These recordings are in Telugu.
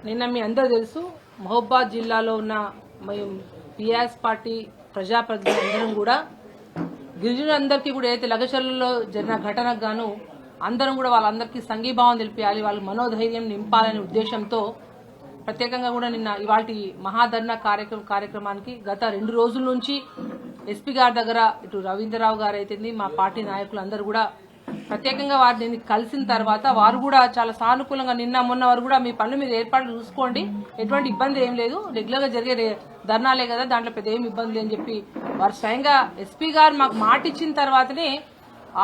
నిన్న మీ అందరూ తెలుసు మహబూబాద్ జిల్లాలో ఉన్న టీఆర్ఎస్ పార్టీ ప్రజాప్రతినిధులందరం కూడా గిరిజనులందరికీ కూడా ఏదైతే లగచర్లలో జరిగిన ఘటనకు గాను అందరం కూడా వాళ్ళందరికీ సంఘీభావం తెలిపాలి, వాళ్ళ మనోధైర్యం నింపాలనే ఉద్దేశంతో ప్రత్యేకంగా కూడా నిన్న ఇవాల్టి మహాధర్నా కార్యక్రమానికి గత 2 రోజుల నుంచి ఎస్పీ గారి దగ్గర ఇటు రవీంద్రరావు గారు అయితే మా పార్టీ నాయకులు అందరూ కూడా ప్రత్యేకంగా వారిని కలిసిన తర్వాత వారు కూడా చాలా సానుకూలంగా నిన్న మొన్న వారు కూడా మీ పనులు మీరు ఏర్పాట్లు చూసుకోండి, ఎటువంటి ఇబ్బంది ఏం లేదు, రెగ్యులర్గా జరిగే ధర్నాలే కదా, దాంట్లో పెద్ద ఏమి ఇబ్బంది లేని చెప్పి వారు స్వయంగా ఎస్పీ గారు మాకు మాట ఇచ్చిన తర్వాతనే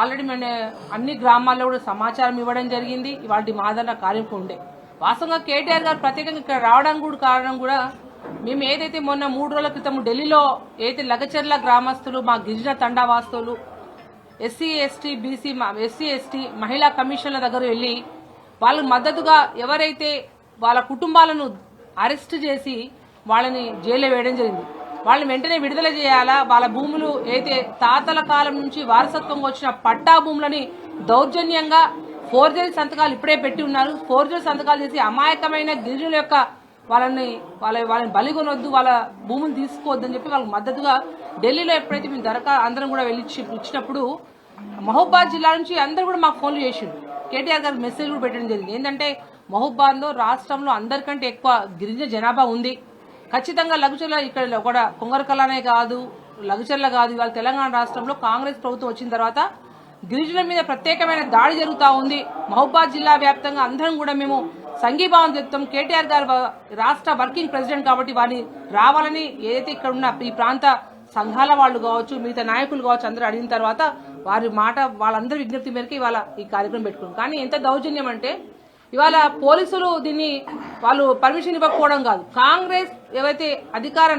ఆల్రెడీ మేము అన్ని గ్రామాల్లో కూడా సమాచారం ఇవ్వడం జరిగింది. ఇవాళ మహాధర్నా కార్యక్రమం ఉండే వాస్తవంగా కేటీఆర్ గారు ప్రత్యేకంగా ఇక్కడ రావడానికి కూడా కారణం కూడా మేము ఏదైతే మొన్న 3 రోజుల క్రితం ఢిల్లీలో ఏదైతే లగచర్ల గ్రామస్తులు మా గిరిజన తండావాస్తులు ఎస్సీ ఎస్టీ మహిళా కమిషన్ల దగ్గర వెళ్లి వాళ్ళకు మద్దతుగా ఎవరైతే వాళ్ళ కుటుంబాలను అరెస్ట్ చేసి వాళ్ళని జైల్లో వేయడం జరిగింది. వాళ్ళని వెంటనే విడుదల చేయాలా, వాళ్ళ భూములు అయితే తాతల కాలం నుంచి వారసత్వంగా వచ్చిన పట్టా భూములని దౌర్జన్యంగా ఫోర్జరీ సంతకాలు ఇప్పుడే పెట్టి ఉన్నారు, ఫోర్జరీ సంతకాలు చేసి అమాయకమైన గిరిజనుల యొక్క వాళ్ళని బలిగొనొద్దు, వాళ్ళ భూములు తీసుకోవద్దని చెప్పి వాళ్ళకి మద్దతుగా ఢిల్లీలో ఎప్పుడైతే మేము అందరం కూడా వెళ్ళి ఇచ్చినప్పుడు మహబూబాద్ జిల్లా నుంచి అందరూ కూడా మాకు ఫోన్లు చేసిండు. కేటీఆర్ గారికి మెసేజ్ కూడా పెట్టడం జరిగింది. ఏంటంటే మహబూబాద్లో రాష్ట్రంలో అందరికంటే ఎక్కువ గిరిజన జనాభా ఉంది, ఖచ్చితంగా లఘుచర్ల ఇక్కడ కూడా కొంగరకలానే కాదు, లఘుచర్ల కాదు, ఇవాళ తెలంగాణ రాష్ట్రంలో కాంగ్రెస్ ప్రభుత్వం వచ్చిన తర్వాత గిరిజనుల మీద ప్రత్యేకమైన దాడి జరుగుతూ ఉంది. మహబూబాద్ జిల్లా వ్యాప్తంగా అందరం కూడా మేము సంఘీభావం చెప్తాం. కేటీఆర్ గారు రాష్ట్ర వర్కింగ్ ప్రెసిడెంట్ కాబట్టి వారిని రావాలని ఏదైతే ఇక్కడ ఉన్న ఈ ప్రాంత సంఘాల వాళ్ళు కావచ్చు, మిగతా నాయకులు కావచ్చు, అందరూ అడిగిన తర్వాత వారి మాట వాళ్ళందరి విజ్ఞప్తి మేరకు ఇవాళ ఈ కార్యక్రమం పెట్టుకున్నాం. కానీ ఎంత దౌర్జన్యం అంటే ఇవాళ పోలీసులు దీన్ని వాళ్ళు పర్మిషన్ ఇవ్వకపోవడం కాదు, కాంగ్రెస్ ఏవైతే అధికార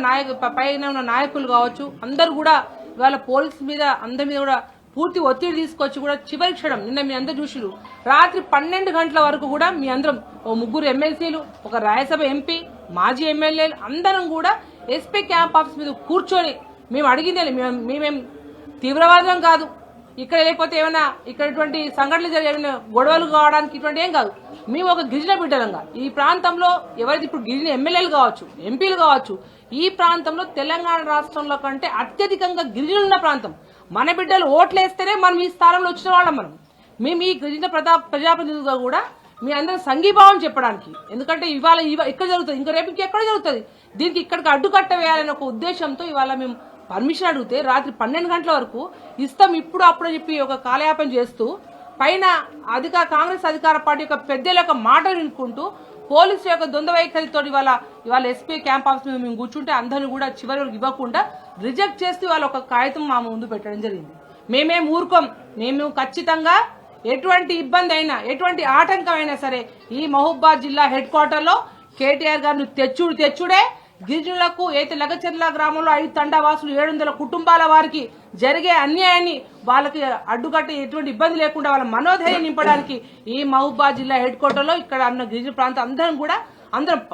పైన ఉన్న నాయకులు కావచ్చు అందరూ కూడా ఇవాళ పోలీసు మీద అందరి మీద కూడా పూర్తి ఒత్తిడి తీసుకొచ్చి కూడా చివరి క్షణం నిన్న మీ అందరూ చూసిరు రాత్రి 12 గంటల వరకు కూడా మీ అందరం 3 ఎమ్మెల్సీలు, ఒక రాజ్యసభ ఎంపీ, మాజీ ఎమ్మెల్యేలు అందరం కూడా ఎస్పీ క్యాంప్ ఆఫీస్ మీద కూర్చొని మేము అడిగిందే, మేమేం తీవ్రవాదం కాదు, ఇక్కడ లేకపోతే ఏమైనా ఇక్కడ సంఘటనలు జరిగే గొడవలు కావడానికి ఇటువంటి ఏం కాదు, మేము ఒక గిరిజన బిడ్డలంగా ఈ ప్రాంతంలో ఎవరైతే ఇప్పుడు గిరిజన ఎమ్మెల్యేలు కావచ్చు, ఎంపీలు కావచ్చు, ఈ ప్రాంతంలో తెలంగాణ రాష్ట్రంలో కంటే అత్యధికంగా గిరిజనులు ఉన్న ప్రాంతం, మన బిడ్డలు ఓట్లేస్తేనే మనం ఈ స్థానంలో వచ్చిన వాళ్ళం. మేము ఈ గిరిజన ప్రజాప్రతినిధులుగా కూడా మీ అందరం సంఘీభావం చెప్పడానికి, ఎందుకంటే ఇవాళ ఇక్కడ జరుగుతుంది, ఇంకా రేపు ఇంకెక్కడ జరుగుతుంది, దీనికి ఇక్కడికి అడ్డుకట్ట వేయాలనే ఒక ఉద్దేశంతో ఇవాళ మేము పర్మిషన్ అడిగితే రాత్రి 12 గంటల వరకు ఇస్తాం ఇప్పుడు అప్పుడు చెప్పి ఒక కాలయాపన చేస్తూ పైన కాంగ్రెస్ అధికార పార్టీ యొక్క పెద్దల యొక్క మాట వినుకుంటూ పోలీసు యొక్క ద్వంద్వ వైఖరితో ఇవాళ ఎస్పీ క్యాంప్ ఆఫీస్ మీద మేము కూర్చుంటే అందరిని కూడా చివరి వరకు ఇవ్వకుండా రిజెక్ట్ చేస్తూ వాళ్ళ ఒక కాగితం మా ముందు పెట్టడం జరిగింది. మేమేం ఊరుకోం, మేము ఖచ్చితంగా ఎటువంటి ఇబ్బంది అయినా ఎటువంటి ఆటంకం అయినా సరే ఈ మహబూబాద్ జిల్లా హెడ్ క్వార్టర్లో కేటీఆర్ గారిని తెచ్చుడే గిరిజనులకు అయితే లగచర్ల గ్రామంలో 5 తండావాసులు 700 కుటుంబాల వారికి జరిగే అన్యాయాన్ని వాళ్ళకి అడ్డుకట్టి ఎటువంటి ఇబ్బంది లేకుండా వాళ్ళ మనోధైర్యం నింపడానికి ఈ మహబూబాద్ జిల్లా హెడ్ క్వార్టర్లో ఇక్కడ అన్న గిరిజన ప్రాంతం అందరం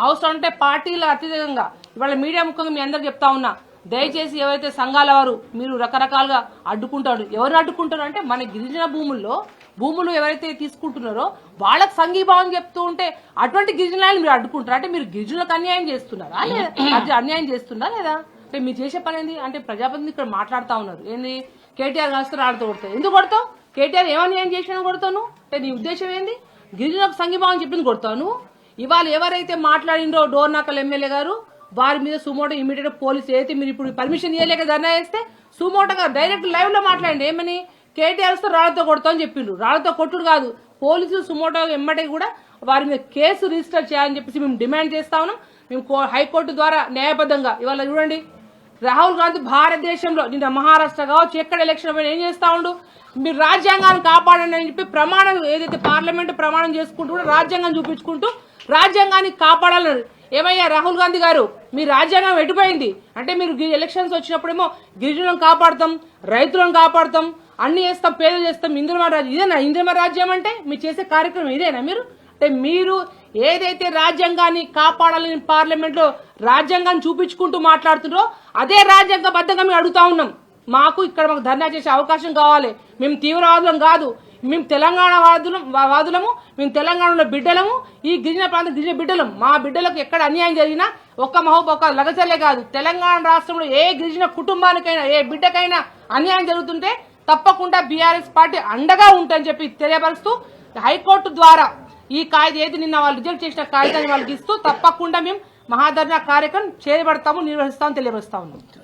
అవసరం అంటే పార్టీల అత్యధికంగా ఇవాళ మీడియా ముఖ్యంగా మీ అందరికి చెప్తా ఉన్నా, దయచేసి ఎవరైతే సంఘాల వారు మీరు రకరకాలుగా అడ్డుకుంటారు, ఎవరు అడ్డుకుంటారు అంటే మన గిరిజన భూములు ఎవరైతే తీసుకుంటున్నారో వాళ్ళకి సంఘీభావం చెప్తూ ఉంటే అటువంటి గిరిజనులను మీరు అడ్డుకుంటారు అంటే మీరు గిరిజనులకు అన్యాయం చేస్తున్నారా లేదా, అన్యాయం చేస్తున్నారా లేదా అంటే మీరు చేసే పని ఏంది అంటే ప్రజాప్రతినిధి ఇక్కడ మాట్లాడుతూ ఉన్నారు, ఏంది కేటీఆర్ కాస్తారు ఆడుతూ కొడతావు, ఎందుకు కొడతావు, కేటీఆర్ ఏమన్యాయం చేసినా కొడతాను అంటే నీ ఉద్దేశం ఏంది, గిరిజనులకు సంఘీభావం చెప్పింది కొడతాను. ఇవాళ ఎవరైతే మాట్లాడిండో డోర్నాకల్ ఎమ్మెల్యే గారు వారి మీద సుమోటో ఇమీడియట్ పోలీసు అయితే మీరు ఇప్పుడు పర్మిషన్ ఇవ్వలేక ధర్నా చేస్తే సుమోటోగా డైరెక్ట్ లైవ్ లో మాట్లాడండి, ఏమని కేటీఆర్ వస్తే రాళ్లతో కొడతామని చెప్పిండ్రు, రాళ్లతో కొట్టుడు కాదు, పోలీసులు సుమోటో ఎమ్మటే కూడా వారి మీద కేసు రిజిస్టర్ చేయాలని చెప్పేసి మేము డిమాండ్ చేస్తా ఉన్నాం. మేము హైకోర్టు ద్వారా న్యాయబద్ధంగా ఇవాళ చూడండి రాహుల్ గాంధీ భారతదేశంలో నిన్న మహారాష్ట్ర కావచ్చు ఎక్కడ ఎలక్షన్ పైన ఏం చేస్తా ఉండు, మీరు రాజ్యాంగాన్ని కాపాడండి అని చెప్పి ప్రమాణం ఏదైతే పార్లమెంట్ ప్రమాణం చేసుకుంటూ కూడా రాజ్యాంగం చూపించుకుంటూ రాజ్యాంగాన్ని కాపాడాలని. ఏమయ్యా రాహుల్ గాంధీ గారు మీ రాజ్యాంగం ఎటుపోయింది అంటే మీరు ఎలక్షన్స్ వచ్చినప్పుడేమో గిరిజనులను కాపాడతాం, రైతులను కాపాడతాం, అన్ని చేస్తాం, పేదలు చేస్తాం, ఇంద్రమ రాజ్యం ఇదేనా ఇంద్రమ రాజ్యం అంటే మీరు చేసే కార్యక్రమం ఇదేనా మీరు అంటే మీరు ఏదైతే రాజ్యాంగాన్ని కాపాడాలని పార్లమెంట్ లో రాజ్యాంగాన్ని చూపించుకుంటూ మాట్లాడుతున్నారో అదే రాజ్యాంగబద్ధంగా మేము అడుగుతా ఉన్నాం. మాకు ధర్నా చేసే అవకాశం కావాలి, మేము తీవ్రవాదులం కాదు, మేము తెలంగాణ వాదులము, మేము తెలంగాణలో బిడ్డలము, ఈ గిరిజన ప్రాంత గిరిజన బిడ్డలం. మా బిడ్డలకు ఎక్కడ అన్యాయం జరిగినా ఒక లగచర్లే కాదు, తెలంగాణ రాష్ట్రంలో ఏ గిరిజన కుటుంబానికైనా ఏ బిడ్డకైనా అన్యాయం జరుగుతుంటే తప్పకుండా బీఆర్ఎస్ పార్టీ అండగా ఉంటుందని చెప్పి తెలియపరుస్తూ హైకోర్టు ద్వారా ఈ కాయిదా ఏది నిన్న వాళ్ళు రిజెక్ట్ చేసిన కాయిదాన్ని వాళ్ళకి ఇస్తూ తప్పకుండా మేము మహాధర్నా కార్యక్రమం చేయబడతాము, నిర్వహిస్తామని తెలియపరుస్తా ఉన్నాం.